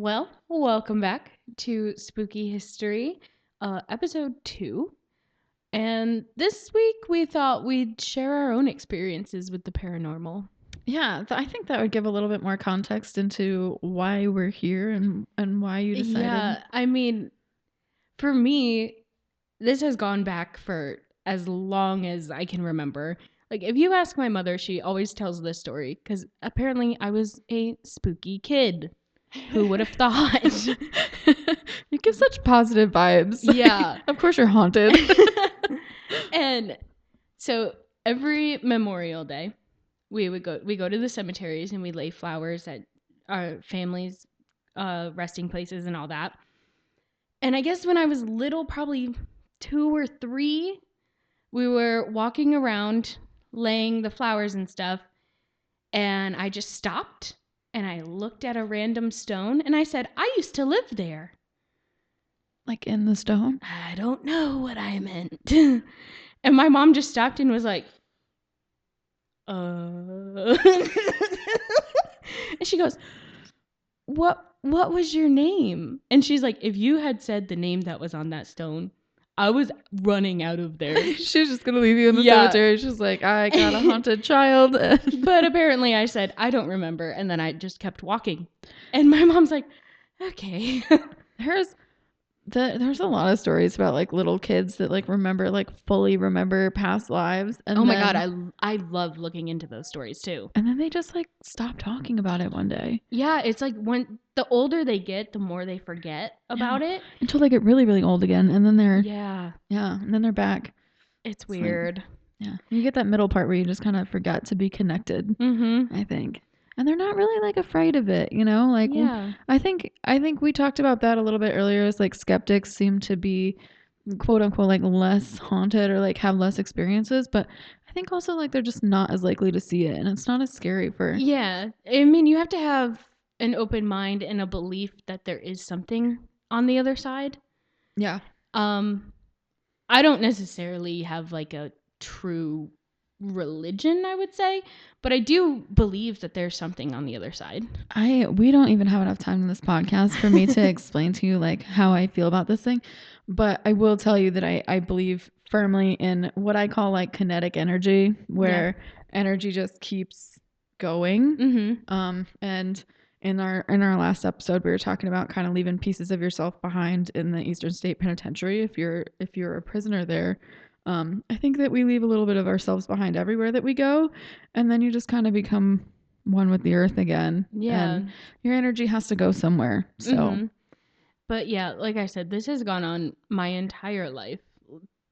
Well, welcome back to Spooky History, episode 2. And this week we thought we'd share our own experiences with the paranormal. Yeah, I think that would give a little bit more context into why we're here and why you decided. Yeah, I mean, for me, this has gone back for as long as I can remember. Like, if you ask my mother, she always tells this story because apparently I was a spooky kid. Who would have thought? You give such positive vibes. Yeah. Of course you're haunted. And so every Memorial Day, we go to the cemeteries and we lay flowers at our families' resting places and all that. And I guess when I was little, probably 2 or 3, we were walking around laying the flowers and stuff, and I just stopped and I looked at a random stone and I said, I used to live there. Like in the stone? I don't know what I meant. And my mom just stopped and was like, and she goes, what was your name? And she's like, if you had said the name that was on that stone, I was running out of there. She was just gonna leave you in the cemetery. She's like, I got a haunted child. But apparently I said, I don't remember. And then I just kept walking. And my mom's like, okay. There's a lot of stories about like little kids that like fully remember past lives. And oh my God, I love looking into those stories too. And then they just like stop talking about it one day. Yeah, it's like when the older they get, the more they forget about it. Until they get really, really old again. And then they're Yeah, and then they're back. It's weird. Like, you get that middle part where you just kind of forget to be connected. I think. And they're not really like afraid of it, you know? Like I think we talked about that a little bit earlier. It's like skeptics seem to be quote unquote like less haunted or like have less experiences, but I think also like they're just not as likely to see it and it's not as scary for. Yeah. I mean, you have to have an open mind and a belief that there is something on the other side. Yeah. I don't necessarily have like a true religion, I would say, but I do believe that there's something on the other side. We don't even have enough time in this podcast for me to explain to you like how I feel about this thing, but I will tell you that I believe firmly in what I call like kinetic energy, where energy just keeps going. And in our last episode we were talking about kind of leaving pieces of yourself behind in the Eastern State Penitentiary if you're a prisoner there. I think that we leave a little bit of ourselves behind everywhere that we go, and then you just kind of become one with the earth again. Yeah. And your energy has to go somewhere. So. But yeah, like I said, this has gone on my entire life.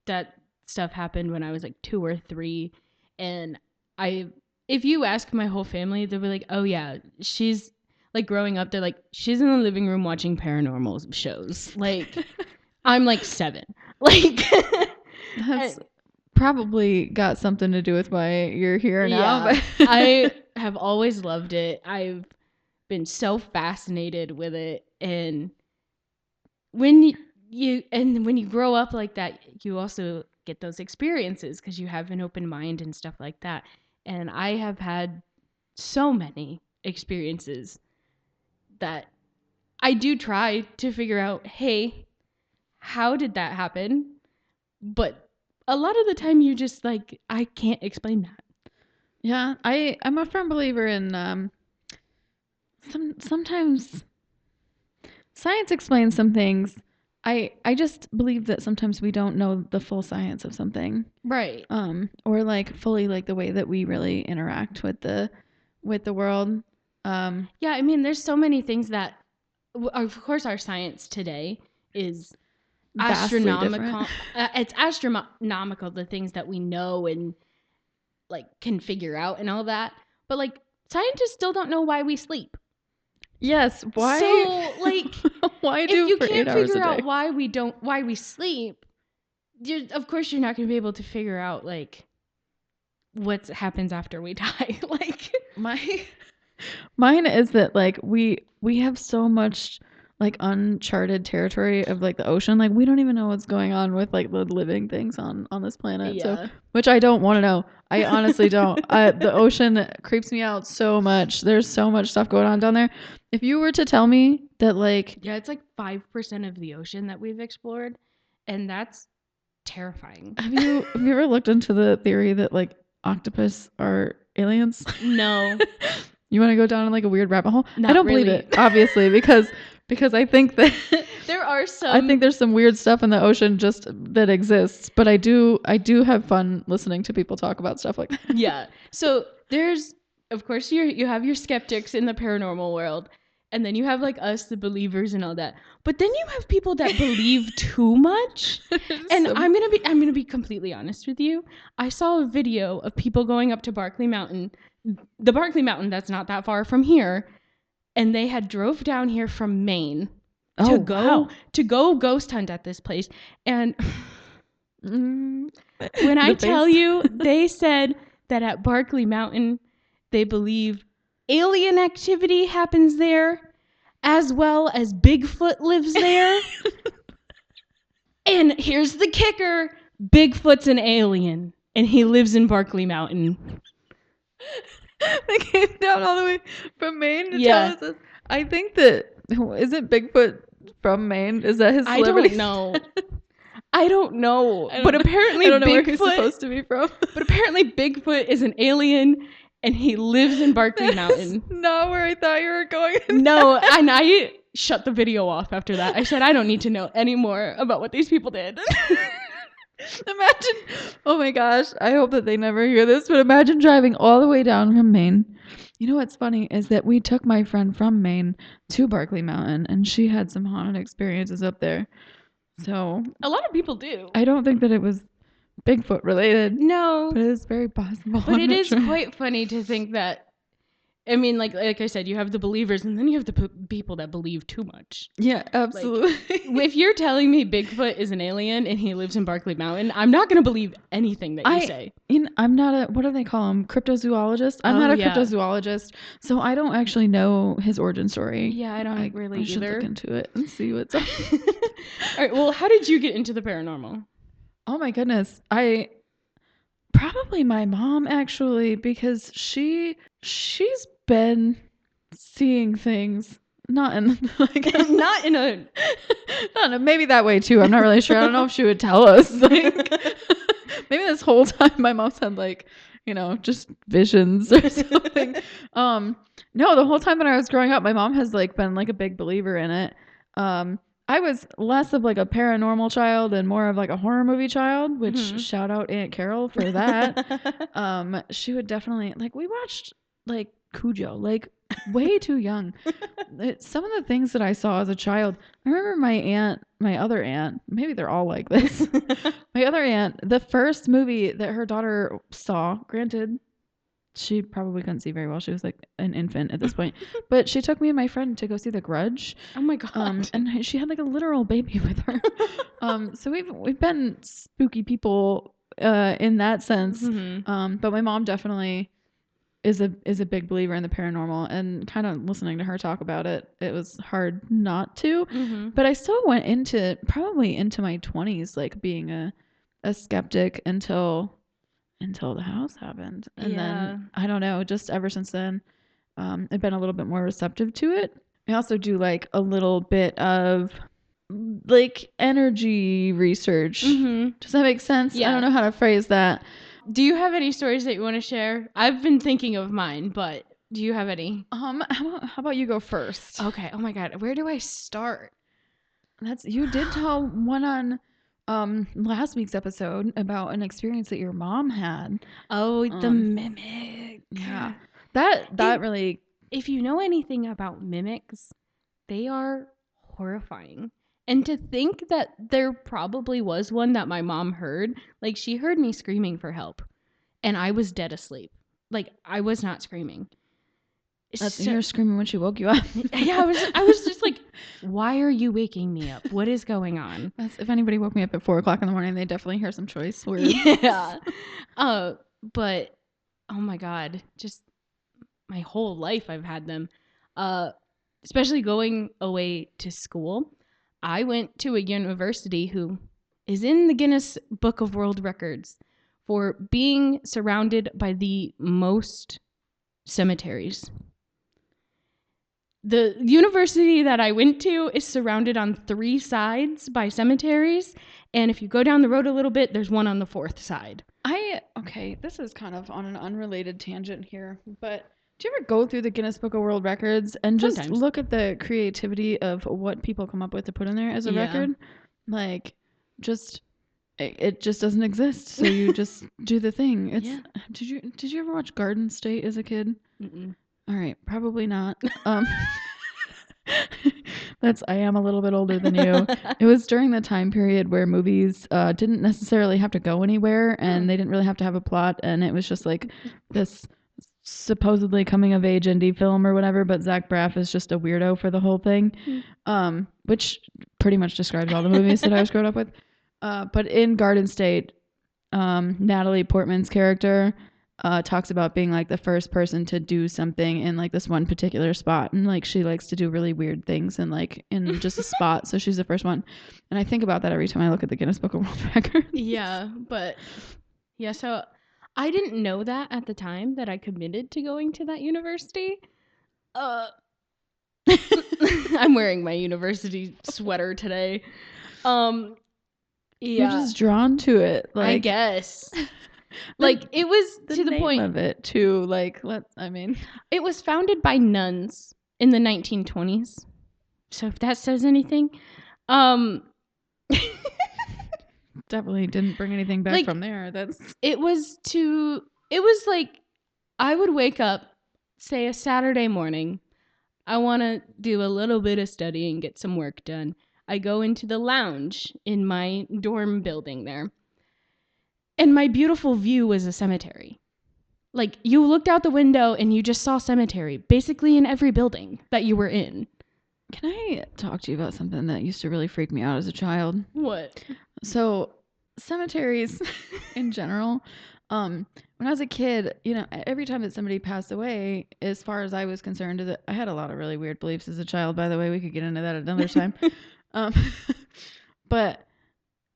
That stuff happened when I was like 2 or 3. And if you ask my whole family, they'll be like, oh yeah, she's like growing up. They're like, she's in the living room watching paranormal shows. Like, I'm like 7. Like, that's probably got something to do with why you're here now. Yeah, I have always loved it. I've been so fascinated with it. And when you grow up like that, you also get those experiences because you have an open mind and stuff like that. And I have had so many experiences that I do try to figure out, hey, how did that happen? But a lot of the time you just like, I can't explain that. Yeah, I'm a firm believer in sometimes science explains some things. I just believe that sometimes we don't know the full science of something. Right. Or like fully like the way that we really interact with the world. Yeah, I mean there's so many things that of course our science today is astronomical. It's astronomical, the things that we know and like can figure out and all that. But like scientists still don't know why we sleep. Yes, why? So like why do if you for can't 8 hours figure a day? out why we sleep, of course you're not going to be able to figure out like what happens after we die. Like mine is that like we have so much like uncharted territory of like the ocean. Like we don't even know what's going on with like the living things on this planet. So, Yeah. which I don't want to know. I honestly don't. The ocean creeps me out so much. There's so much stuff going on down there. If you were to tell me that like Yeah, it's like 5% of the ocean that we've explored, and that's terrifying. have you ever looked into the theory that like octopus are aliens? No, You want to go down in like a weird rabbit hole? I not don't believe really. it, obviously, because I think that There are some. I think there's some weird stuff in the ocean just that exists, but I do have fun listening to people talk about stuff like that. Yeah. So there's, of course, you have your skeptics in the paranormal world, and then you have like us, the believers, and all that. But then you have people that believe too much. And I'm gonna be completely honest with you. I saw a video of people going up to Barkley Mountain, the Barkley Mountain that's not that far from here, and they had drove down here from Maine to go ghost hunt at this place. And when I tell you, they said that at Barkley Mountain, they believe alien activity happens there, as well as Bigfoot lives there. And here's the kicker: Bigfoot's an alien, and he lives in Barkley Mountain. They came down all the way from Maine to tell us this. I think that isn't Bigfoot from Maine? Is that his celebrity? I don't know. But apparently I don't know Bigfoot, where he's supposed to be from. But apparently Bigfoot is an alien and he lives in Barkley Mountain. Not where I thought you were going. No, and I shut the video off after that. I said I don't need to know any more about what these people did. Imagine, oh my gosh, I hope that they never hear this, but imagine driving all the way down from Maine. You know what's funny is that we took my friend from Maine to Barkley Mountain, and she had some haunted experiences up there. So a lot of people do. I don't think that it was Bigfoot related. No. But it is very possible. But it is quite funny to think that, I mean, like I said, you have the believers and then you have the people that believe too much. Yeah, absolutely. Like, if you're telling me Bigfoot is an alien and he lives in Barkley Mountain, I'm not going to believe anything that you say. I'm not a, what do they call him? Cryptozoologist? I'm not a cryptozoologist, so I don't actually know his origin story. Yeah, I don't really I should either. look into it and see what's up. All right, well, how did you get into the paranormal? Oh my goodness. Probably my mom, actually, because she's been seeing things, not in a maybe that way too. I'm not really sure. I don't know if she would tell us. Like, maybe this whole time my mom's had like, just visions or something. No, the whole time that I was growing up, my mom has like been like a big believer in it. I was less of like a paranormal child and more of like a horror movie child, which shout out Aunt Carol for that. She would definitely, like, we watched like Cujo, like way too young. Some of the things that I saw as a child, I remember my other aunt, maybe they're all like this. My other aunt, the first movie that her daughter saw, granted, she probably couldn't see very well. She was like an infant at this point. But she took me and my friend to go see The Grudge. Oh my god. And she had like a literal baby with her. So we've been spooky people in that sense. But my mom definitely is a big believer in the paranormal, and kind of listening to her talk about it, it was hard not to. But I still went into my 20s like being a skeptic until the house happened. And then I don't know, just ever since then, I've been a little bit more receptive to it. I also do like a little bit of like energy research. Does that make sense? Yeah. I don't know how to phrase that. Do you have any stories that you want to share? I've been thinking of mine, but do you have any? How about you go first? Okay. Oh my god, where do I start? You did tell one on last week's episode about an experience that your mom had. Oh, the mimic. Yeah. That really, if you know anything about mimics, they are horrifying. And to think that there probably was one that my mom heard, like she heard me screaming for help and I was dead asleep. Like I was not screaming. You were screaming when she woke you up. Yeah, I was just like, why are you waking me up? What is going on? If anybody woke me up at 4:00 in the morning, they definitely hear some choice words. Yeah. But oh my god, just my whole life I've had them. especially going away to school, I went to a university who is in the Guinness Book of World Records for being surrounded by the most cemeteries. The university that I went to is surrounded on 3 sides by cemeteries, and if you go down the road a little bit, there's one on the 4th side. Okay, this is kind of on an unrelated tangent here, but do you ever go through the Guinness Book of World Records and just Sometimes. look at the creativity of what people come up with to put in there as a record? Like, it just doesn't exist, so you just do the thing. It's Did you ever watch Garden State as a kid? Mm-mm. All right, probably not. I am a little bit older than you. It was during the time period where movies didn't necessarily have to go anywhere, and they didn't really have to have a plot, and it was just like this supposedly coming of age indie film or whatever, but Zach Braff is just a weirdo for the whole thing, which pretty much describes all the movies that I was growing up with. But in Garden State, Natalie Portman's character talks about being like the first person to do something in like this one particular spot, and like she likes to do really weird things and like in just a spot, so she's the first one. And I think about that every time I look at the Guinness Book of World Records. So I didn't know that at the time that I committed to going to that university. I'm wearing my university sweater today. You're just drawn to it, like, I guess. Like, it was to the point of it too. Like, it was founded by nuns in the 1920s. So if that says anything, definitely didn't bring anything back from there. It was like I would wake up, say a Saturday morning. I want to do a little bit of studying, get some work done. I go into the lounge in my dorm building there. And my beautiful view was a cemetery. Like, you looked out the window and you just saw cemetery, basically in every building that you were in. Can I talk to you about something that used to really freak me out as a child? What? So, cemeteries in general, when I was a kid, every time that somebody passed away, as far as I was concerned, I had a lot of really weird beliefs as a child, by the way. We could get into that another time. But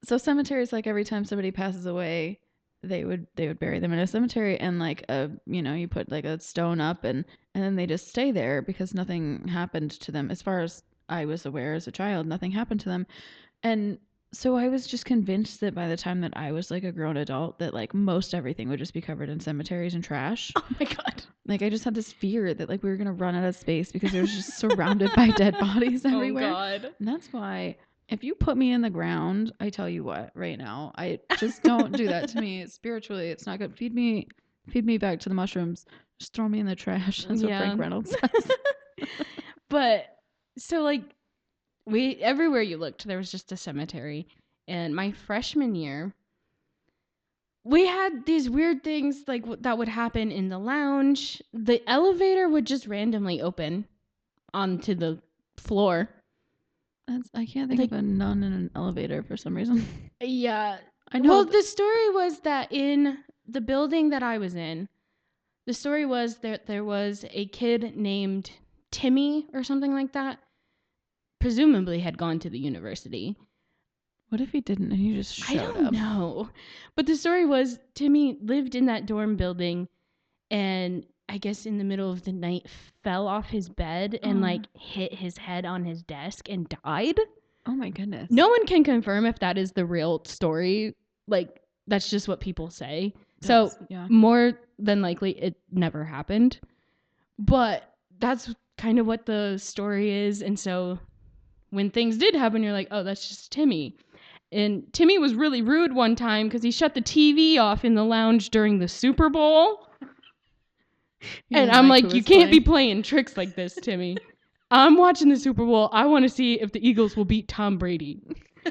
so cemeteries, like every time somebody passes away, they would bury them in a cemetery, and like you put like a stone up, and then they just stay there because nothing happened to them. As far as I was aware as a child, nothing happened to them. And so I was just convinced that by the time that I was like a grown adult, that like most everything would just be covered in cemeteries and trash. Oh my God. Like, I just had this fear that like we were going to run out of space because it was just surrounded by dead bodies everywhere. Oh God. And that's why if you put me in the ground, I tell you what, right now, I just don't do that to me. Spiritually, it's not good. Feed me back to the mushrooms. Just throw me in the trash. That's what Frank Reynolds says. But so like everywhere you looked, there was just a cemetery. And my freshman year, we had these weird things like that would happen in the lounge. The elevator would just randomly open onto the floor. I can't think of a nun in an elevator for some reason. Yeah. I know. Well, the story was that in the building that I was in, the story was that there was a kid named Timmy or something like that, presumably had gone to the university. What if he didn't and he just showed up? I don't know. But the story was Timmy lived in that dorm building, and I guess in the middle of the night fell off his bed and like hit his head on his desk and died. Oh my goodness. No one can confirm if that is the real story. Like, that's just what people say. So more than likely it never happened. But that's kind of what the story is. And so when things did happen, you're like, oh, that's just Timmy. And Timmy was really rude one time because he shut the TV off in the lounge during the Super Bowl. And I'm like, you can't be playing tricks like this, Timmy. I'm watching the Super Bowl. I want to see if the Eagles will beat Tom Brady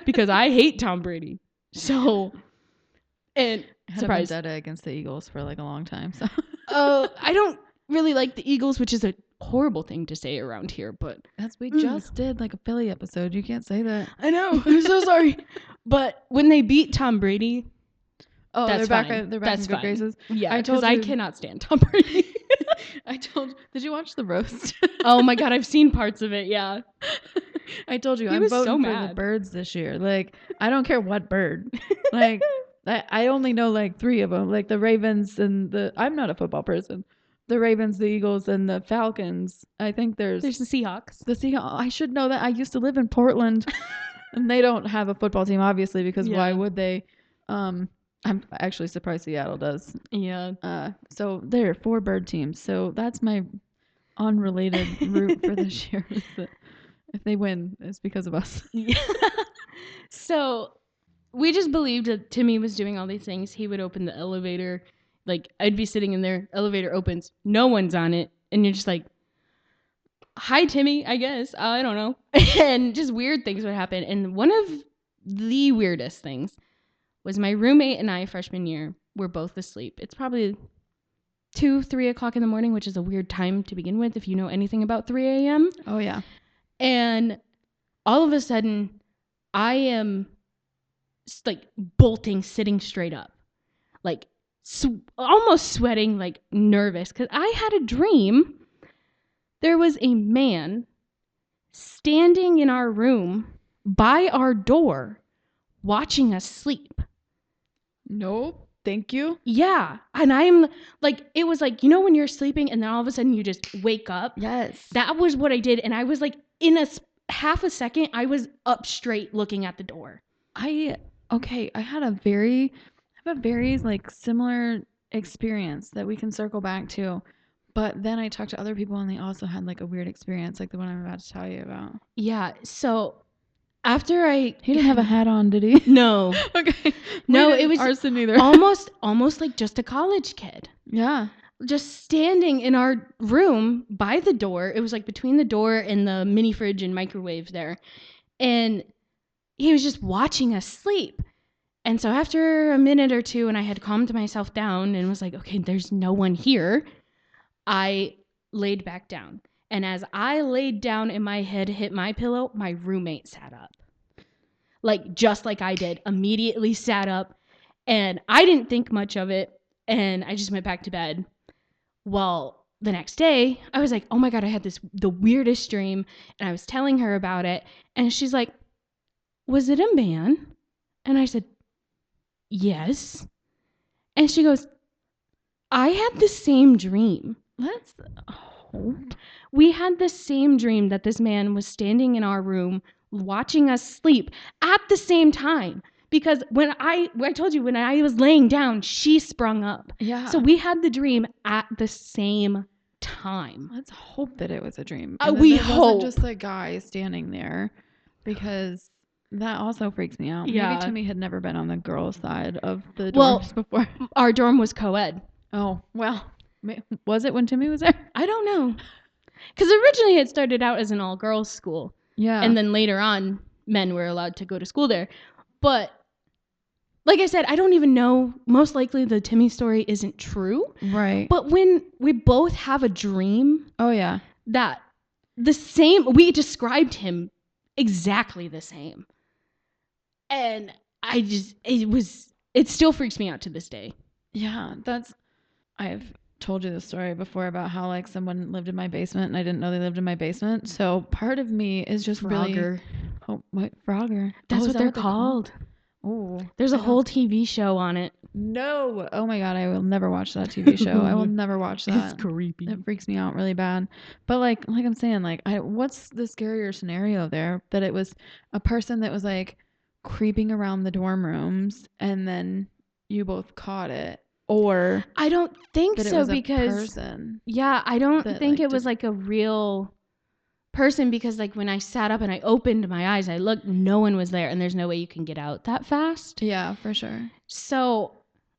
because I hate Tom Brady. So, and surprise, I had a vendetta against the Eagles for like a long time. So, I don't really like the Eagles, which is a horrible thing to say around here. But we just did like a Philly episode. You can't say that. I know. I'm so sorry. But when they beat Tom Brady, they're back in good graces. Yeah, because I cannot stand Tom Brady. Did you watch the roast? Oh my God, I've seen parts of it. Yeah. I told you He I'm was so voting for the mad. birds this year. Like, I don't care what bird. Like, I only know like 3 of them. Like the Ravens and I'm not a football person. The Ravens, the Eagles, and the Falcons. I think there's There's the Seahawks. the Seahawks. I should know that. I used to live in Portland, and they don't have a football team, obviously, because why Yeah. would they? I'm actually surprised Seattle does. Yeah. So there are 4 bird teams. So that's my unrelated route for this year. Is that if they win, it's because of us. Yeah. So we just believed that Timmy was doing all these things. He would open the elevator. Like, I'd be sitting in there, elevator opens, no one's on it. And you're just like, hi, Timmy, I guess. I don't know. And just weird things would happen. And one of the weirdest things was my roommate and I, freshman year, were both asleep. It's probably 2, 3 o'clock in the morning, which is a weird time to begin with if you know anything about 3 a.m. Oh, yeah. And all of a sudden, I am like bolting, sitting straight up, like almost sweating, like nervous, because I had a dream. There was a man standing in our room by our door watching us sleep. No, thank you. Yeah. And I'm like, it was like, you know, when you're sleeping and then all of a sudden you just wake up? Yes. That was what I did. And I was like, in a half a second, I was up straight looking at the door. I have a very like similar experience that we can circle back to. But then I talked to other people and they also had like a weird experience like the one I'm about to tell you about. Yeah. So after He didn't have a hat on, did he? No. Okay. No, it was arson either. almost like just a college kid. Yeah. Just standing in our room by the door. It was like between the door and the mini fridge and microwave there. And he was just watching us sleep. And so after a minute or two, and I had calmed myself down and was like, okay, there's no one here, I laid back down. And as I laid down and my head hit my pillow, my roommate sat up. Like, just like I did, immediately sat up. And I didn't think much of it. And I just went back to bed. Well, the next day, I was like, oh my God, I had the weirdest dream. And I was telling her about it. And she's like, was it a man? And I said, yes. And she goes, I had the same dream. Let's hope. We had the same dream that this man was standing in our room watching us sleep at the same time. Because when I told you, when I was laying down, she sprung up. Yeah. So we had the dream at the same time. Let's hope that it was a dream. We hope. Wasn't just a guy standing there, because that also freaks me out. Yeah. Maybe Timmy had never been on the girls' side of the dorms before. Our dorm was co-ed. Oh, well, was it when Timmy was there? I don't know. Because originally it started out as an all-girls school. Yeah. And then later on, men were allowed to go to school there. But like I said, I don't even know. Most likely the Timmy story isn't true. Right. But when we both have a dream. Oh, yeah. That the same, we described him exactly the same. And it still freaks me out to this day. Yeah, I've told you the story before about how like someone lived in my basement and I didn't know they lived in my basement. So part of me is just Frogger. Really. Oh, what Frogger? That's what they're called. Oh, there's a whole TV show on it. No. Oh my God, I will never watch that TV show. I will never watch that. It's creepy. It freaks me out really bad. But like I'm saying, like what's the scarier scenario there? That it was a person that was like creeping around the dorm rooms and then you both caught it. Or I don't think that so, it was because a person. Yeah, I don't think it was like a real person, because like when I sat up and I opened my eyes, I looked, no one was there, and there's no way you can get out that fast. Yeah, for sure. So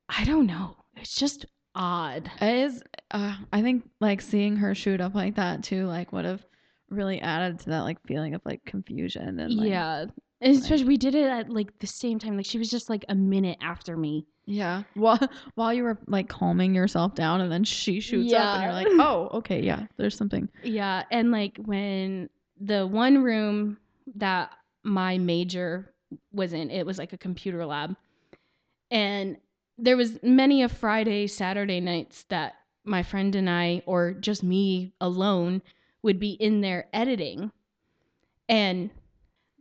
I don't know. It's just odd. It is. I think like seeing her shoot up like that too, like would have really added to that like feeling of like confusion and like, yeah. Especially we did it at like the same time. Like she was just like a minute after me. Yeah. While you were like calming yourself down, and then she shoots up and you're like, oh, okay, yeah, there's something. Yeah. And like when the one room that my major was in, it was like a computer lab. And there was many a Friday, Saturday nights that my friend and I, or just me alone, would be in there editing. And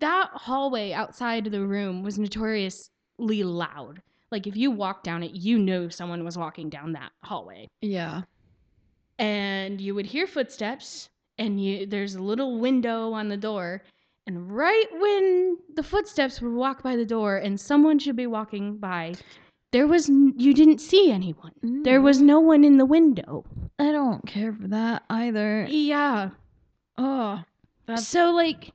that hallway outside of the room was notoriously loud. Like if you walk down it, you know someone was walking down that hallway. Yeah. And you would hear footsteps, and there's a little window on the door. And right when the footsteps would walk by the door and someone should be walking by, you didn't see anyone. There was no one in the window. I don't care for that either. Yeah. Oh. So, like,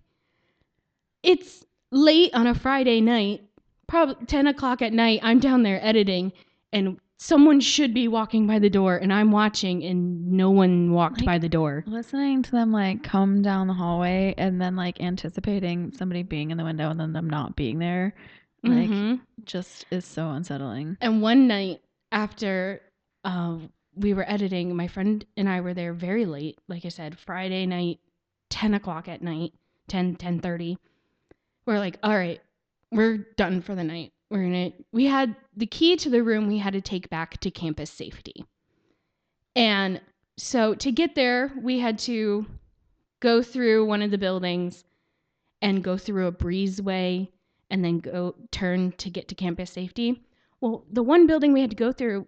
it's late on a Friday night, probably 10 o'clock at night. I'm down there editing, and someone should be walking by the door, and I'm watching, and no one walked by the door. Listening to them, like, come down the hallway and then, like, anticipating somebody being in the window and then them not being there, like, just is so unsettling. And one night after we were editing, my friend and I were there very late. Like I said, Friday night, 10 o'clock at night, 10:30. We're like, all right, we're done for the night. We had the key to the room we had to take back to campus safety. And so to get there, we had to go through one of the buildings and go through a breezeway and then go turn to get to campus safety. Well, the one building we had to go through,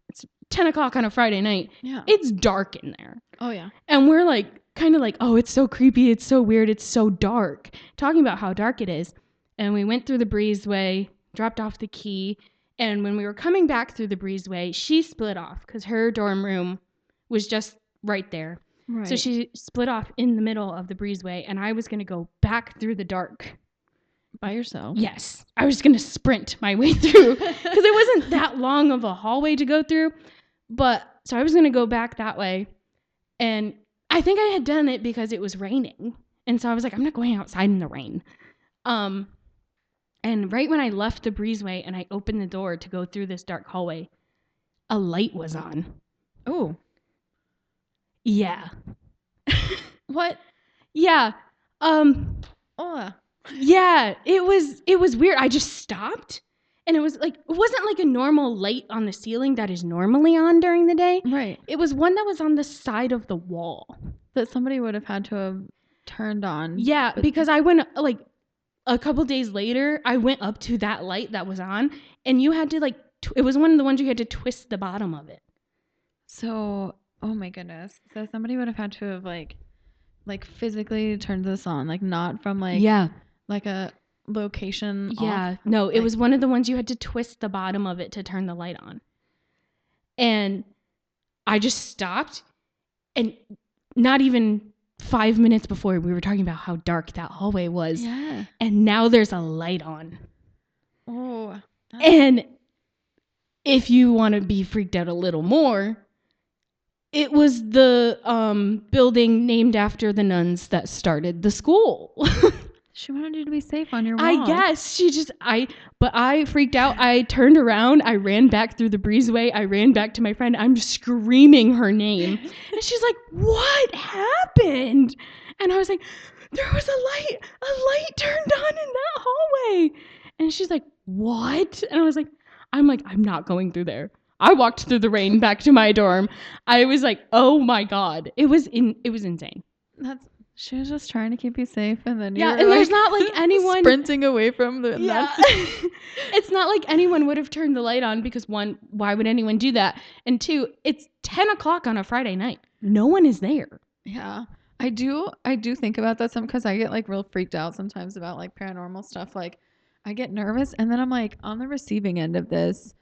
it's 10 o'clock on a Friday night. Yeah. It's dark in there. Oh, yeah. And we're like, kind of like, oh, it's so creepy. It's so weird. It's so dark. Talking about how dark it is. And we went through the breezeway, dropped off the key. And when we were coming back through the breezeway, she split off because her dorm room was just right there. Right. So she split off in the middle of the breezeway, and I was going to go back through the dark. By yourself? Yes. I was going to sprint my way through because it wasn't that long of a hallway to go through. So I was going to go back that way. And I think I had done it because it was raining. And so I was like, I'm not going outside in the rain. And right when I left the breezeway and I opened the door to go through this dark hallway, a light was on. Oh. Yeah. What? Yeah. Oh. Yeah, it was weird. I just stopped, and it wasn't like a normal light on the ceiling that is normally on during the day. Right. It was one that was on the side of the wall that somebody would have had to have turned on. Yeah, because I went like a couple days later, I went up to that light that was on, and you had to it was one of the ones you had to twist the bottom of it. So, oh my goodness. So somebody would have had to have like physically turned this on, like not from like a location off. No, it was one of the ones you had to twist the bottom of it to turn the light on. And I just stopped, and not even 5 minutes before we were talking about how dark that hallway was. Yeah. And now there's a light on. Oh. And if you want to be freaked out a little more, it was the building named after the nuns that started the school. She wanted you to be safe on your walk. I guess but I freaked out. I turned around. I ran back through the breezeway. I ran back to my friend. I'm screaming her name. And she's like, what happened? And I was like, there was a light turned on in that hallway. And she's like, what? And I was like, I'm not going through there. I walked through the rain back to my dorm. I was like, oh my God. It was insane. She was just trying to keep you safe, and then and there's not like anyone sprinting away from the It's not like anyone would have turned the light on because one, why would anyone do that? And two, it's 10 o'clock on a Friday night. No one is there. Yeah, I do think about that some because I get like real freaked out sometimes about like paranormal stuff. Like I get nervous, and then I'm like on the receiving end of this.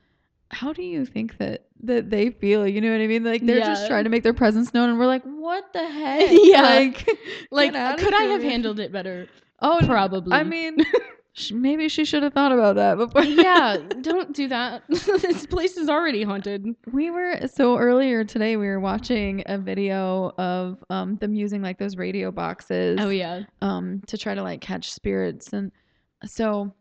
How do you think that they feel? You know what I mean? Like they're just trying to make their presence known, and we're like, what the heck? Yeah. Like could I have handled it better? Oh, probably. I mean, maybe she should have thought about that before. Yeah, don't do that. This place is already haunted. Earlier today we were watching a video of them using like those radio boxes. Oh yeah. To try to like catch spirits, and so.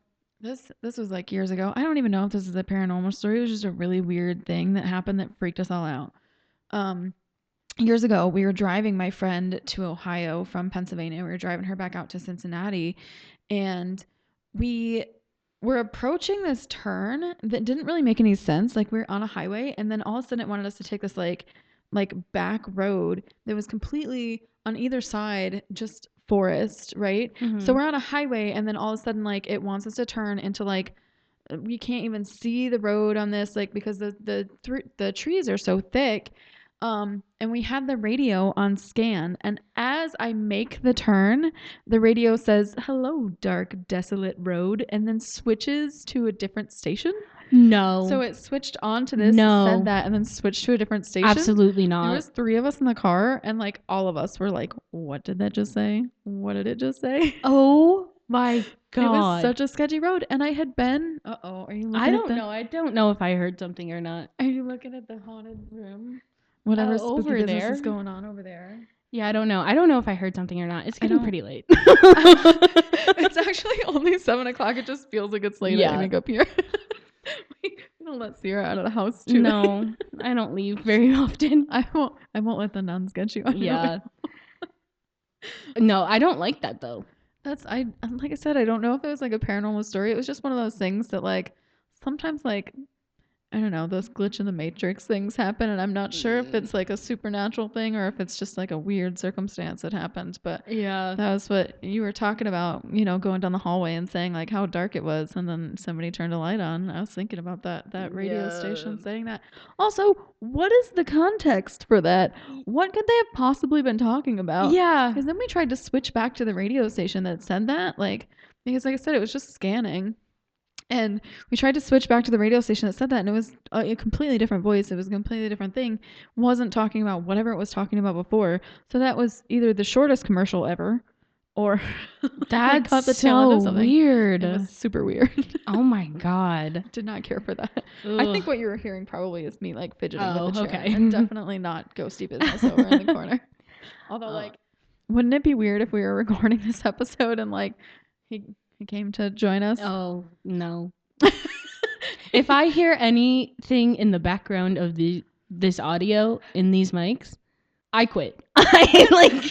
This was like years ago. I don't even know if this is a paranormal story. It was just a really weird thing that happened that freaked us all out. Years ago, we were driving my friend to Ohio from Pennsylvania. We were driving her back out to Cincinnati, and we were approaching this turn that didn't really make any sense. Like we were on a highway, and then all of a sudden it wanted us to take this like like back road that was completely on either side just forest, right? So Mhm. we're on a highway, and then all of a sudden like it wants us to turn into like we can't even see the road on this, like, because the trees are so thick. And we had the radio on scan, and as I make the turn, the radio says, "Hello, dark, desolate road," and then switches to a different station. So No. it switched on to this, said No. that, and then switched to a different station. Absolutely There not. was 3 of us in the car, and like all of us were like, "What did that just say? What did it just say?" Oh my It was god. such a sketchy road, and I had been. Uh-oh, are you I looking at don't the? know. I don't know if I heard something or not. Are you looking at the haunted room? Whatever spooky Over business is there. going on over there. Yeah, I don't know. I don't know if I heard something or not. It's I getting don't. pretty late. It's actually only 7 o'clock. It just feels like it's late Yeah. aiming up here. We don't let Sierra out of the house too late. No, I don't leave very often. I won't let the nuns get you. Yeah. No, I don't like that though. That's like I said, I don't know if it was like a paranormal story. It was just one of those things that like sometimes like I don't know, those glitch in the matrix things happen, and I'm not sure if it's like a supernatural thing or if it's just like a weird circumstance that happened. But Yeah. that was what you were talking about, going down the hallway and saying like how dark it was, and then somebody turned a light on. I was thinking about that radio station saying that. Also, what is the context for that? What could they have possibly been talking about? Yeah. Because then we tried to switch back to the radio station that said that, like, because like I said, it was just scanning. And we tried to switch back to the radio station that said that, and it was a completely different voice. It was a completely different thing. Wasn't talking about whatever it was talking about before. So that was either the shortest commercial ever, or That's caught the tail end of so something. weird. It was super weird. Oh my god. Did not care for that. Ugh. I think what you were hearing probably is me like fidgeting with the chair, okay. and definitely not ghosty business over in the corner. Although, like, wouldn't it be weird if we were recording this episode and like he came to join us? Oh no. If I hear anything in the background of this audio in these mics, I quit. I like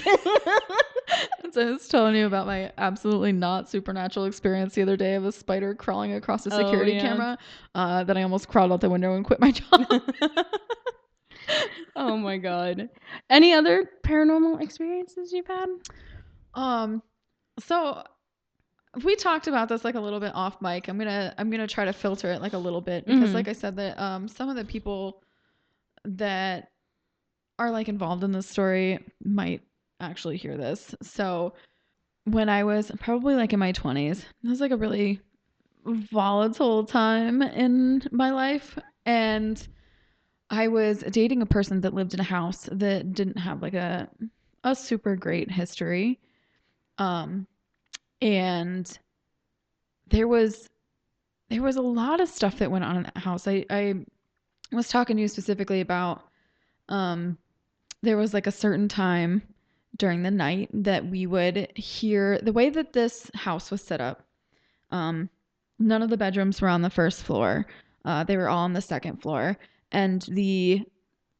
So I was telling you about my absolutely not supernatural experience the other day of a spider crawling across a security camera that I almost crawled out the window and quit my job. Oh my god. Any other paranormal experiences you've had? So we talked about this like a little bit off mic. I'm gonna try to filter it like a little bit because like I said that some of the people that are like involved in this story might actually hear this. So when I was probably like in my 20s, it was like a really volatile time in my life, and I was dating a person that lived in a house that didn't have like a super great history. And there was a lot of stuff that went on in that house. I was talking to you specifically about there was like a certain time during the night that we would hear the way that this house was set up. None of the bedrooms were on the first floor. They were all on the second floor, and the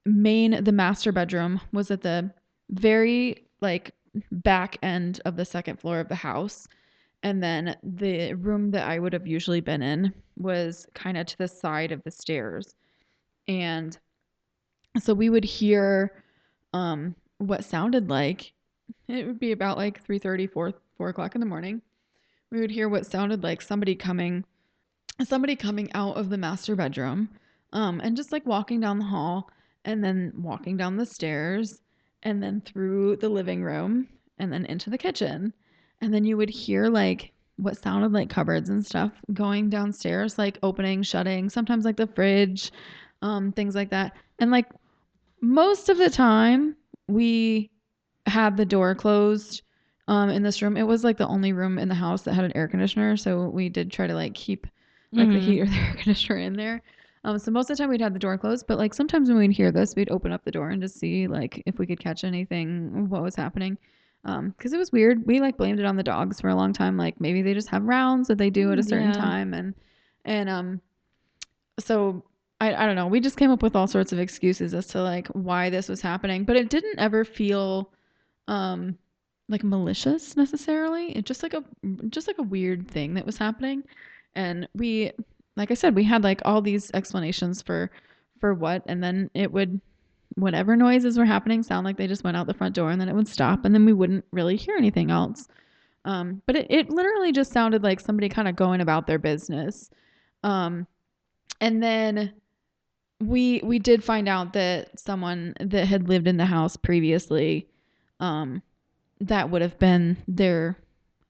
master bedroom was at the very like back end of the second floor of the house. And then the room that I would have usually been in was kind of to the side of the stairs. And so we would hear what sounded like, it would be about like 3:30, 4 o'clock in the morning. We would hear what sounded like somebody coming out of the master bedroom, and just like walking down the hall, and then walking down the stairs, and then through the living room, and then into the kitchen. And then you would hear like what sounded like cupboards and stuff going downstairs, like opening, shutting, sometimes like the fridge, things like that. And like most of the time we had the door closed in this room. It was like the only room in the house that had an air conditioner, so we did try to like keep like the heat or the air conditioner in there. So most of the time we'd have the door closed, but like sometimes when we'd hear this, we'd open up the door and just see like if we could catch anything, what was happening. Because it was weird. We like blamed it on the dogs for a long time. Like maybe they just have rounds that they do at a certain time, and so I don't know. We just came up with all sorts of excuses as to like why this was happening, but it didn't ever feel like malicious necessarily. It just like a weird thing that was happening. And we, like I said, we had like all these explanations for what, and then it would whatever noises were happening sound like they just went out the front door, and then it would stop, and then we wouldn't really hear anything else. But it literally just sounded like somebody kind of going about their business. And then we did find out that someone that had lived in the house previously, that would have been their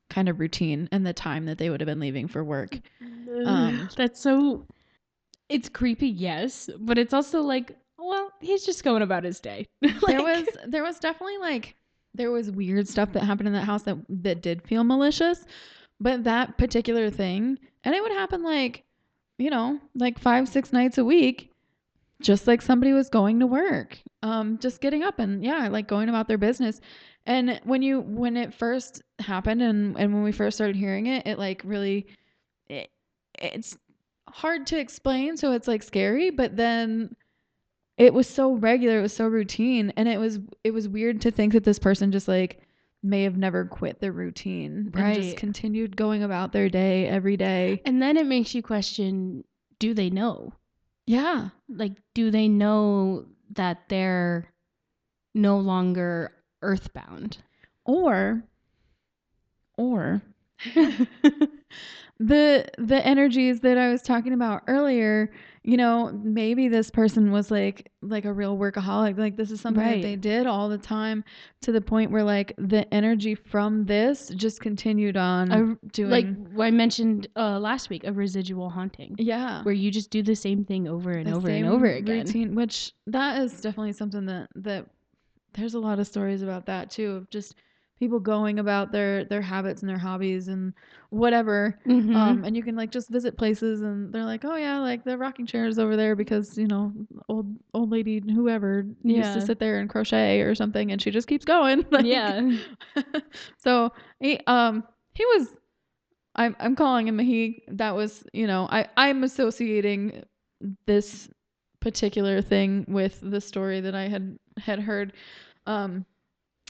kind of routine and the time that they would have been leaving for work. That's so, it's creepy, yes, but it's also like, well, he's just going about his day. Like, there was definitely like there was weird stuff that happened in that house that did feel malicious, but that particular thing, and it would happen like, you know, like 5-6 nights a week, just like somebody was going to work, just getting up and yeah, like going about their business. And when it first happened, and when we first started hearing it, it like really, it's hard to explain, so it's like scary, but then it was so regular, it was so routine, and it was weird to think that this person just like may have never quit their routine and just right. continued going about their day every day. And then it makes you question, do they know? Yeah. Like, do they know that they're no longer earthbound? Or the energies that I was talking about earlier, you know, maybe this person was like a real workaholic. Like this is something that they did all the time, to the point where like the energy from this just continued on doing, like I mentioned last week, a residual haunting. yeah, Where you just do the same thing over and the over and same over again. routine, which that is definitely something that there's a lot of stories about that too, of just people going about their habits and their hobbies and whatever. And you can like just visit places and they're like, oh yeah, like the rocking chair is over there because, you know, old lady whoever used to sit there and crochet or something, and she just keeps going. Like, yeah. So he was, I'm calling him a he. That was, you know, I'm associating this particular thing with the story that I had heard.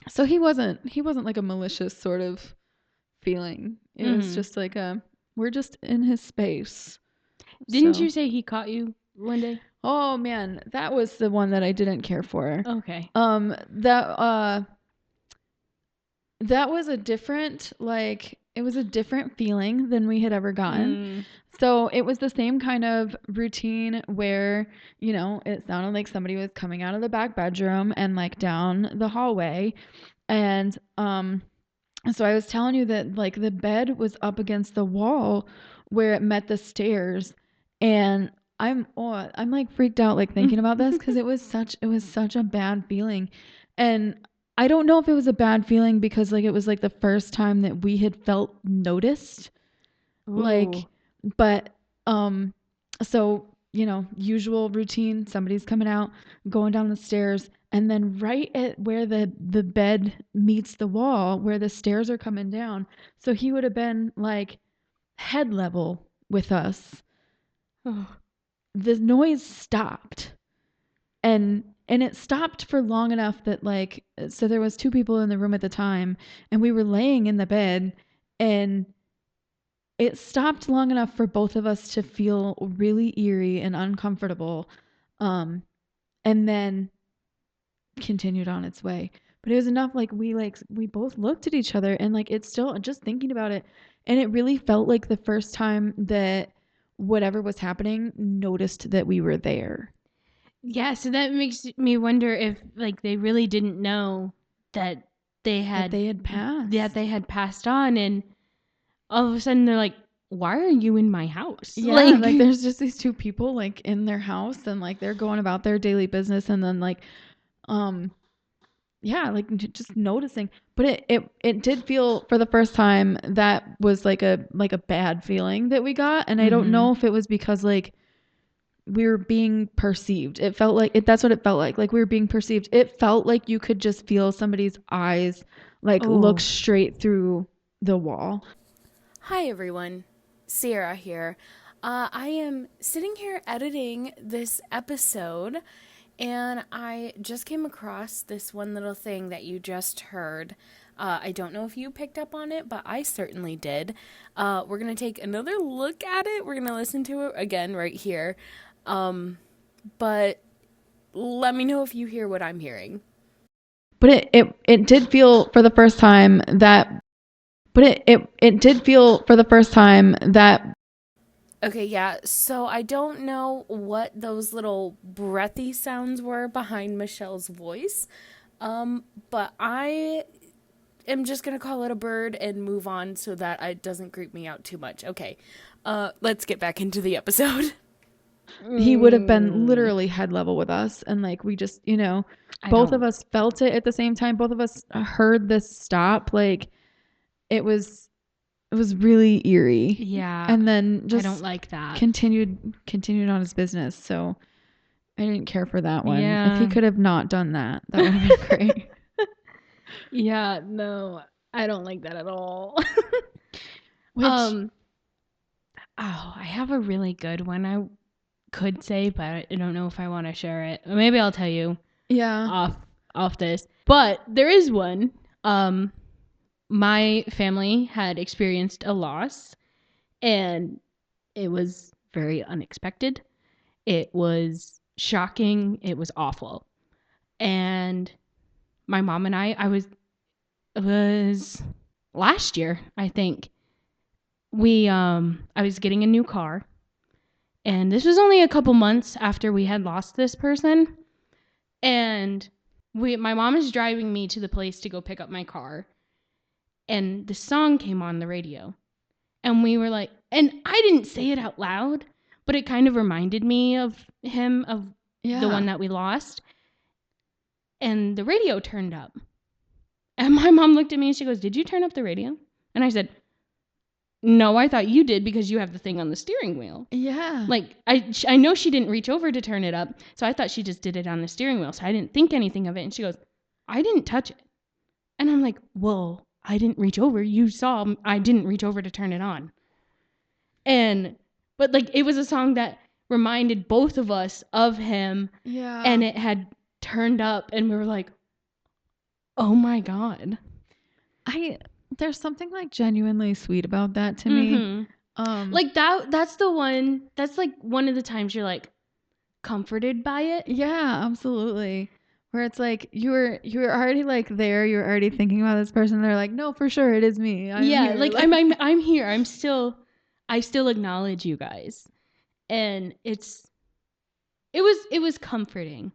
So he wasn't like a malicious sort of feeling. It was just like we're just in his space. Didn't you say he caught you one day? Oh man, that was the one that I didn't care for. Okay. That was a different, like, it was a different feeling than we had ever gotten. So it was the same kind of routine where, you know, it sounded like somebody was coming out of the back bedroom and like down the hallway. And so I was telling you that like the bed was up against the wall where it met the stairs, and I'm like freaked out like thinking about this, because it was such a bad feeling. And I don't know if it was a bad feeling because like it was like the first time that we had felt noticed. Like, but so, you know, usual routine, somebody's coming out, going down the stairs, and then right at where the bed meets the wall, where the stairs are coming down, so he would have been like head level with us. The noise stopped, and it stopped for long enough that like, so there was two people in the room at the time, and we were laying in the bed, and it stopped long enough for both of us to feel really eerie and uncomfortable, and then continued on its way. But it was enough, like we both looked at each other, and like it's still just thinking about it, and it really felt like the first time that whatever was happening noticed that we were there. Yeah, so that makes me wonder if like they really didn't know that they had passed. That they had passed on, and all of a sudden they're like, why are you in my house? Yeah, like there's just these two people like in their house, and like they're going about their daily business, and then like yeah, like just noticing. But it did feel, for the first time, that was like a bad feeling that we got, and I don't know if it was because like we were being perceived. It felt like it, that's what it felt like we were being perceived. It felt like you could just feel somebody's eyes like look straight through the wall. Hi everyone, Sierra here. I am sitting here editing this episode, and I just came across this one little thing that you just heard. I don't know if you picked up on it, but I certainly did. We're going to take another look at it. We're going to listen to it again right here. But let me know if you hear what I'm hearing. But it did feel for the first time that Okay, yeah. So I don't know what those little breathy sounds were behind Michelle's voice. But I am just gonna call it a bird and move on so that it doesn't creep me out too much. Okay. Let's get back into the episode. he would have been literally head level with us, and like we just, both of us felt it at the same time. Both of us heard this stop. Like it was really eerie. Yeah. And then I just don't like that. continued on his business. So I didn't care for that one. If he Yeah. could have not done that, that would have been great. Yeah, no, I don't like that at all. Which I have a really good one I could say, but I don't know if I want to share it. Maybe I'll tell you yeah. off this. But there is one. My family had experienced a loss, and it was very unexpected. It was shocking. It was awful. And my mom and I was it was last year, I think. I was getting a new car, and this was only a couple months after we had lost this person. And my mom is driving me to the place to go pick up my car, and the song came on the radio. And we were like, and I didn't say it out loud, but it kind of reminded me of him, of the one that we lost. And the radio turned up. And my mom looked at me and she goes, "Did you turn up the radio?" And I said, "No, I thought you did because you have the thing on the steering wheel." Yeah. Like, I know she didn't reach over to turn it up, so I thought she just did it on the steering wheel. So I didn't think anything of it. And she goes, "I didn't touch it." And I'm like, "Well, I didn't reach over. You saw I didn't reach over to turn it on." But like, it was a song that reminded both of us of him. Yeah. And it had turned up, and we were like, "Oh my God." There's something like genuinely sweet about that to me. Like that's the one, that's like one of the times you're like comforted by it. Yeah, absolutely. Where it's like you were already like there, you're already thinking about this person. They're like, "No, for sure, it is me. I'm Yeah, here." like I'm here. I still acknowledge you guys. And it was comforting.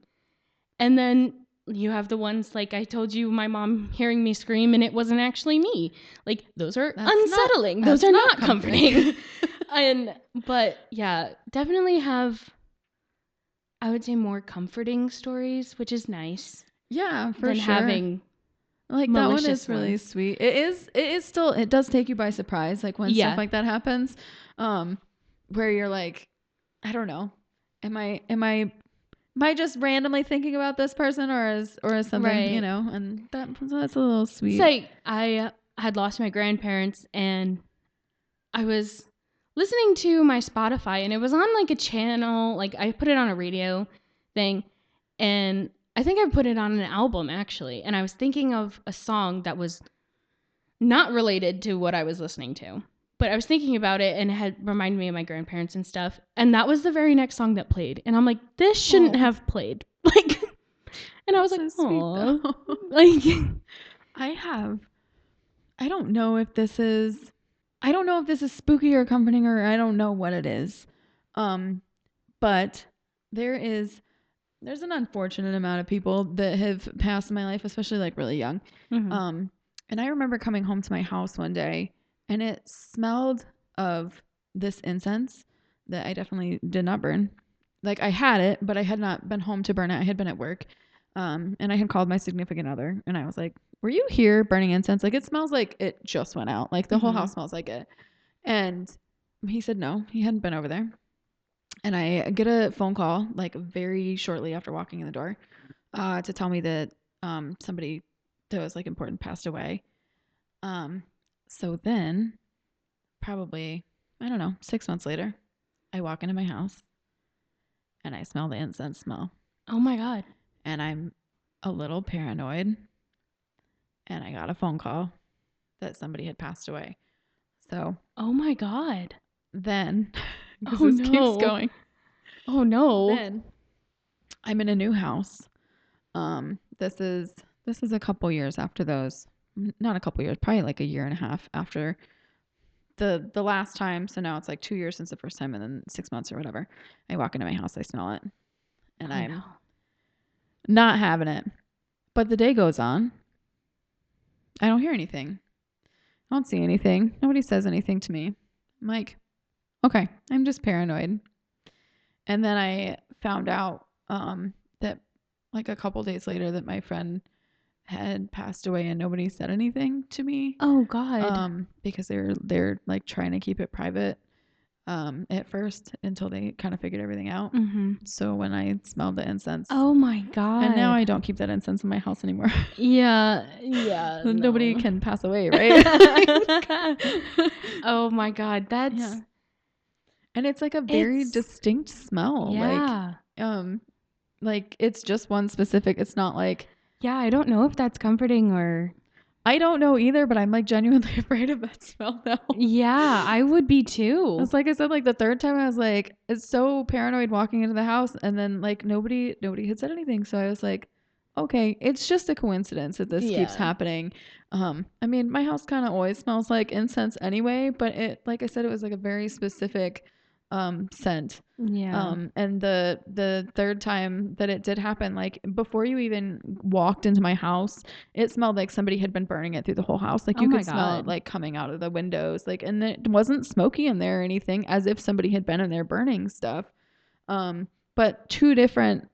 And then you have the ones like I told you, my mom hearing me scream and it wasn't actually me. Like those are unsettling. Those are not comforting. But yeah, definitely have, I would say, more comforting stories, which is nice. Yeah, for than sure. having like that one is really ones. sweet. It is still, it does take you by surprise, like when stuff like that happens. Where you're like, I don't know. Am I just randomly thinking about this person or is something, Right. and that's a little sweet. It's like I had lost my grandparents and I was listening to my Spotify and it was on like a channel, like I put it on a radio thing, and I think I put it on an album actually, and I was thinking of a song that was not related to what I was listening to. But I was thinking about it and it had reminded me of my grandparents and stuff. And that was the very next song that played. And I'm like, this shouldn't have played. Like, and I was like, oh, like, I don't know if this is spooky or comforting, or I don't know what it is. But there's an unfortunate amount of people that have passed in my life, especially like really young. mm-hmm. And I remember coming home to my house one day and it smelled of this incense that I definitely did not burn. Like I had it, but I had not been home to burn it. I had been at work. And I had called my significant other and I was like, "Were you here burning incense? Like it smells like it just went out. Like the whole house smells like it." And he said no, he hadn't been over there. And I get a phone call like very shortly after walking in the door to tell me that somebody that was like important passed away. So then probably, I don't know, 6 months later, I walk into my house and I smell the incense smell. Oh my God. And I'm a little paranoid. And I got a phone call that somebody had passed away. So, oh my God. Then, because this keeps going. Oh no. Then I'm in a new house. This is a couple years after those. Not a couple years, probably like a year and a half after the last time. So now it's like 2 years since the first time, and then 6 months or whatever. I walk into my house, I smell it, and I'm no. not having it. But the day goes on. I don't hear anything. I don't see anything. Nobody says anything to me. I'm like, okay, I'm just paranoid. And then I found out that like a couple days later that my friend had passed away, and nobody said anything to me. Oh God. Because they're like trying to keep it private at first until they kind of figured everything out. Mm-hmm. So when I smelled the incense, Oh my God. and now I don't keep that incense in my house anymore. Yeah. Nobody No. can pass away, right? Oh my God. That's Yeah. And it's like a very It's- distinct smell. yeah. Like it's just one specific. It's not like, Yeah, I don't know if that's comforting or I don't know either, but I'm like genuinely afraid of that smell now. yeah, I would be too. It's like I said, like the third time I was like, it's so paranoid walking into the house, and then like nobody had said anything. So I was like, okay, it's just a coincidence that this keeps Yeah. happening. I mean, my house kind of always smells like incense anyway, but it, like I said, it was like a very specific scent. Yeah. And the third time that it did happen, like before you even walked into my house, it smelled like somebody had been burning it through the whole house. Like Oh you my could smell it God. like coming out of the windows, like, and it wasn't smoky in there or anything, as if somebody had been in there burning stuff. But 2 different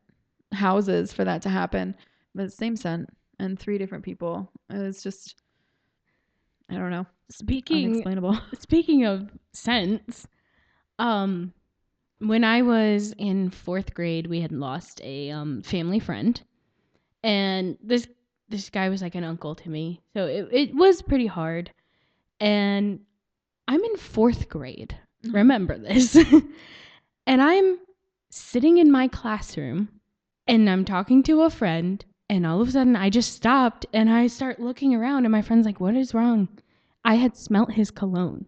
houses for that to happen, but same scent, and 3 different people. It was just, I don't know, unexplainable. Speaking of scents, when I was in 4th grade, we had lost a family friend, and this guy was like an uncle to me, so it was pretty hard. And I'm in 4th grade. Remember this. And I'm sitting in my classroom, and I'm talking to a friend, and all of a sudden I just stopped and I start looking around, and my friend's like, "What is wrong?" I had smelt his cologne.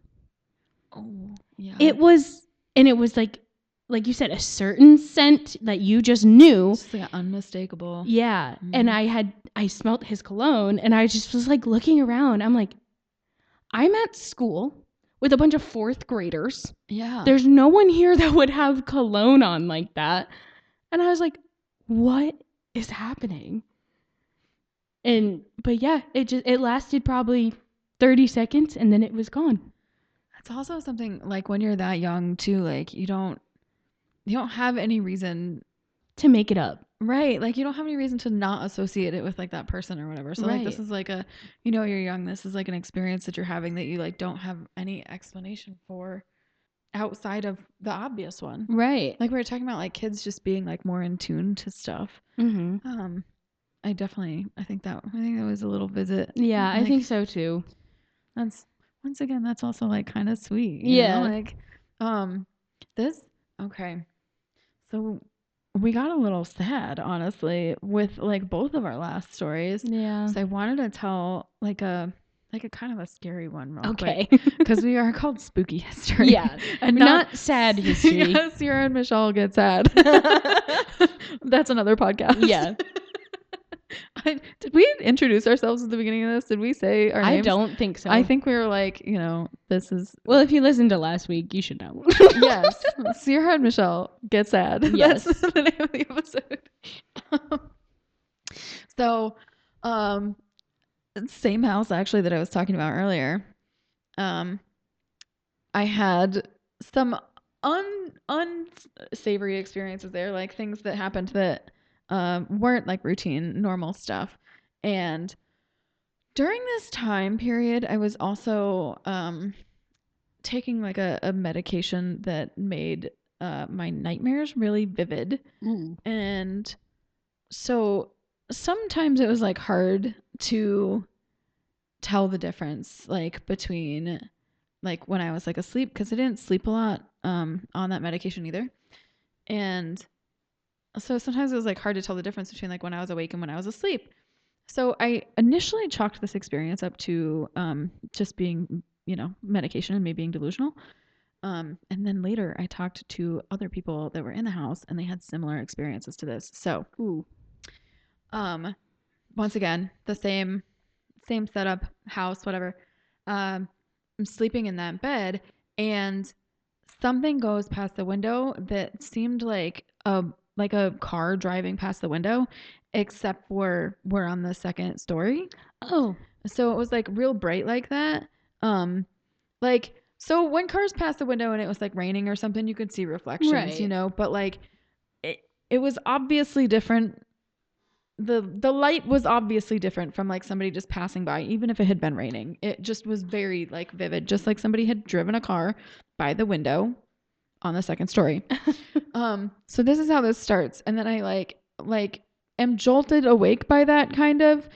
Oh, yeah. It was like you said, a certain scent that you just knew. It's like unmistakable. Yeah. And I smelt his cologne, and I just was like looking around. I'm like, I'm at school with a bunch of 4th graders. Yeah. There's no one here that would have cologne on like that. And I was like, what is happening? But yeah, it lasted probably 30 seconds, and then it was gone. It's also something like when you're that young too, like you don't have any reason To make it up. Right. Like you don't have any reason to not associate it with like that person or whatever. So like this Right. is like a, you're young. This is like an experience that you're having that you like don't have any explanation for outside of the obvious one. Right. Like we were talking about like kids just being like more in tune to stuff. Mm-hmm. I think that was a little visit. Yeah, I Like, think so too. that's, once again, that's also like kind of sweet. Yeah. Like, this, okay. So we got a little sad, honestly, with like both of our last stories. Yeah. So I wanted to tell like a kind of a scary one real Okay. quick, because we are called Spooky History. Yeah. And Not sad history. Yeah, Sierra and Michelle get sad. That's another podcast. Yeah. Did we introduce ourselves at the beginning of this? Did we say our names? I don't think so. I think we were like, this is... Well, if you listened to last week, you should know. Yes. Sierra and Michelle get sad. Yes. That's the name of the episode. So, same house actually that I was talking about earlier. I had some unsavory experiences there, like things that happened that weren't like routine, normal stuff. And during this time period, I was also taking like a medication that made my nightmares really vivid. Ooh. And so sometimes it was like hard to tell the difference like between like when I was like asleep, because I didn't sleep a lot on that medication either. And so sometimes it was like hard to tell the difference between like when I was awake and when I was asleep. So I initially chalked this experience up to just being, medication and me being delusional. And then later I talked to other people that were in the house and they had similar experiences to this. So, once again, the same setup, house, whatever. I'm sleeping in that bed and something goes past the window that seemed like a car driving past the window, except for we're on the second story. Oh. So it was like real bright like that. Like, so when cars passed the window and it was like raining or something, you could see reflections, Right. you know, but like it was obviously different. The light was obviously different from like somebody just passing by, even if it had been raining. It just was very like vivid, just like somebody had driven a car by the window on the second story. So this is how this starts. And then I like am jolted awake by that kind of,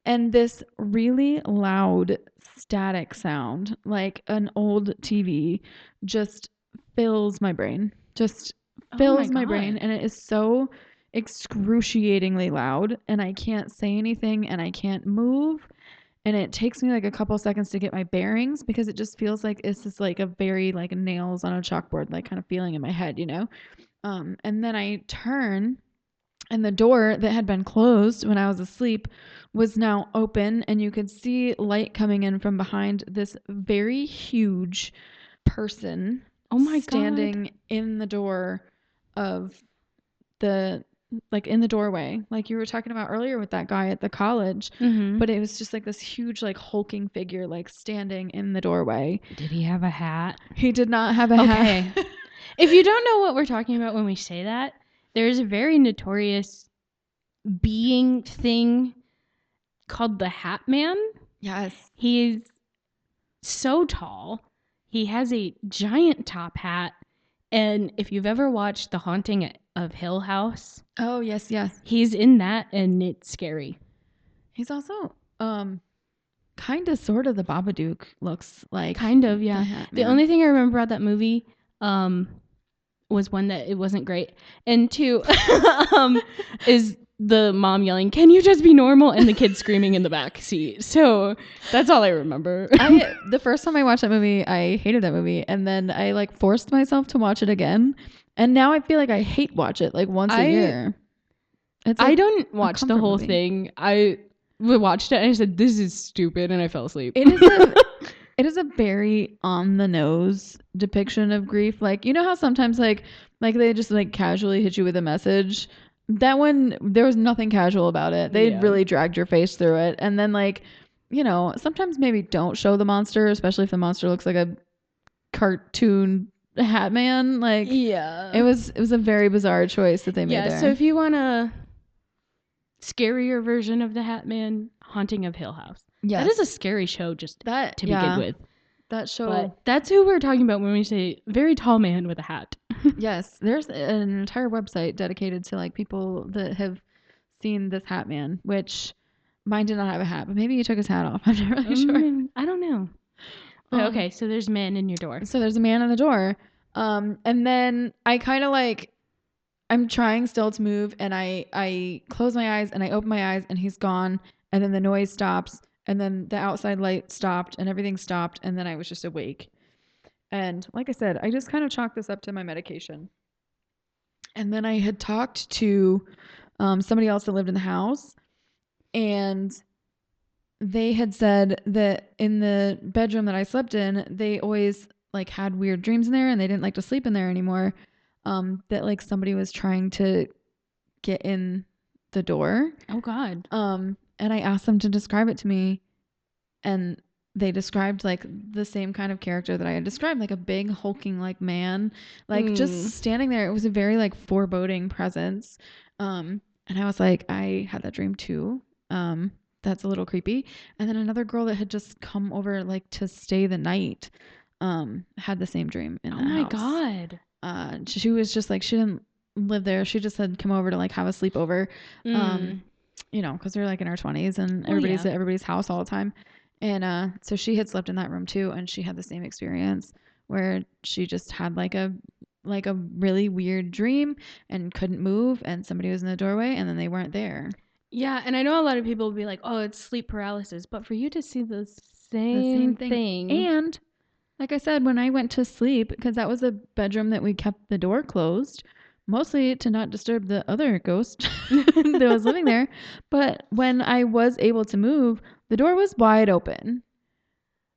and this really loud static sound, like an old TV, just fills my brain. Just fills my brain, and it is so excruciatingly loud, and I can't say anything and I can't move. And it takes me like a couple seconds to get my bearings because it just feels like it's just like a very like nails on a chalkboard, like kind of feeling in my head, you know? And then I turn and the door that had been closed when I was asleep was now open and you could see light coming in from behind this very huge person standing in the door of the like in the doorway, like you were talking about earlier with that guy at the college. But it was just like this huge like hulking figure like standing in the doorway. Did he have a hat? He did not have a hat. Okay. If you don't know what we're talking about when we say that, there's a very notorious being thing called the Hat Man. Yes. He's so tall. He has a giant top hat. And if you've ever watched The Haunting of Hill House. Oh, yes. He's in that and it's scary. He's also kind of sort of the Babadook looks like. Kind of, yeah. The only thing I remember about that movie was one that it wasn't great. And two is the mom yelling, "Can you just be normal?" and the kid screaming in the back seat. So that's all I remember. The first time I watched that movie, I hated that movie. And then I like forced myself to watch it again. And now I feel like I hate watch it like once a year. It's like I don't watch the whole thing. I watched it and I said, "This is stupid," and I fell asleep. It is a very on the nose depiction of grief. Like, you know how sometimes like they just like casually hit you with a message? That one, there was nothing casual about it. They really dragged your face through it. And then like, you know, sometimes maybe don't show the monster, especially if the monster looks like a cartoon hat man. Like, it was a very bizarre choice that they made there. So if you want a scarier version of the Hat Man, Haunting of Hill House. Yes. That is a scary show just to begin with. That show. But that's who we're talking about when we say very tall man with a hat. Yes. There's an entire website dedicated to like people that have seen this Hat Man, which mine did not have a hat, but maybe he took his hat off. I'm not really sure. I don't know. Okay, so there's a man in your door. So there's a man in the door. And then I kind of like, I'm trying still to move and I close my eyes and I open my eyes and he's gone. And then the noise stops. And then the outside light stopped and everything stopped. And then I was just awake. And like I said, I just kind of chalked this up to my medication. And then I had talked to somebody else that lived in the house. And they had said that in the bedroom that I slept in, they always like had weird dreams in there and they didn't like to sleep in there anymore. That like somebody was trying to get in the door. Oh God. And I asked them to describe it to me, and they described like the same kind of character that I had described, like a big hulking like man, like just standing there. It was a very like foreboding presence. And I was like, I had that dream too. That's a little creepy. And then another girl that had just come over like to stay the night, had the same dream in the house. Oh my God. She was just like, she didn't live there. She just had come over to like have a sleepover. You know, because they're like in her 20s and everybody's at everybody's house all the time. And so she had slept in that room too, and she had the same experience where she just had like a really weird dream and couldn't move, and somebody was in the doorway and then they weren't there. Yeah, and I know a lot of people will be like, "Oh, it's sleep paralysis," but for you to see the same thing. And Like I said, when I went to sleep, because that was a bedroom that we kept the door closed, mostly to not disturb the other ghost that was living there. But when I was able to move, the door was wide open,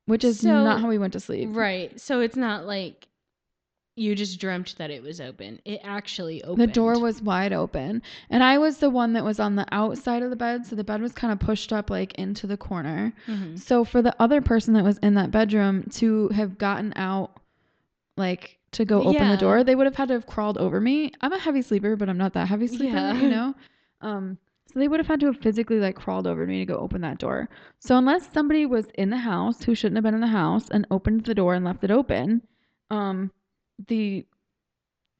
which is not how we went to sleep. Right. So it's not like you just dreamt that it was open. It actually opened. The door was wide open. And I was the one that was on the outside of the bed. So the bed was kind of pushed up like into the corner. Mm-hmm. So for the other person that was in that bedroom to have gotten out, like to go open the door, they would have had to have crawled over me. I'm a heavy sleeper, but I'm not that heavy sleeper, you know? So they would have had to have physically like crawled over me to go open that door. So unless somebody was in the house who shouldn't have been in the house and opened the door and left it open, the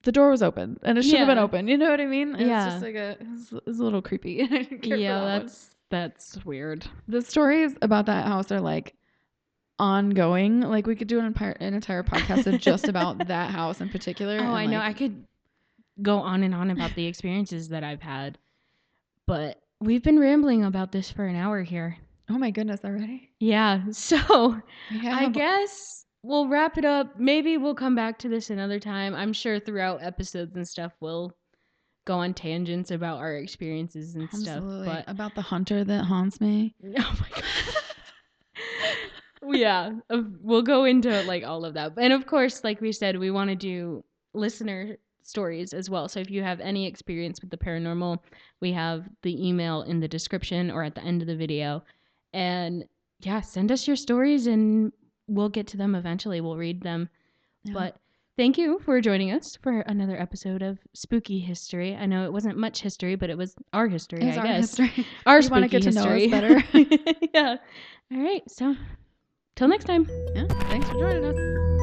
door was open and it should have been open. You know what I mean? It's just like it's a little creepy. That's weird. The stories about that house are like ongoing. Like we could do an entire podcast just about that house in particular. Oh, I know. I could go on and on about the experiences that I've had, but we've been rambling about this for an hour here. Oh my goodness, already? Yeah. So I guess we'll wrap it up. Maybe we'll come back to this another time. I'm sure throughout episodes and stuff we'll go on tangents about our experiences and stuff. But about the hunter that haunts me. Oh my god. Yeah, we'll go into like all of that. And of course, like we said, we want to do listener stories as well. So if you have any experience with the paranormal, we have the email in the description or at the end of the video. And yeah, send us your stories and we'll get to them eventually. We'll read them. Yeah. But thank you for joining us for another episode of Spooky History. I know it wasn't much history, but it was our history, I guess. Our spooky want to get history. To know us better. Yeah. All right. So till next time. Yeah. Thanks for joining us.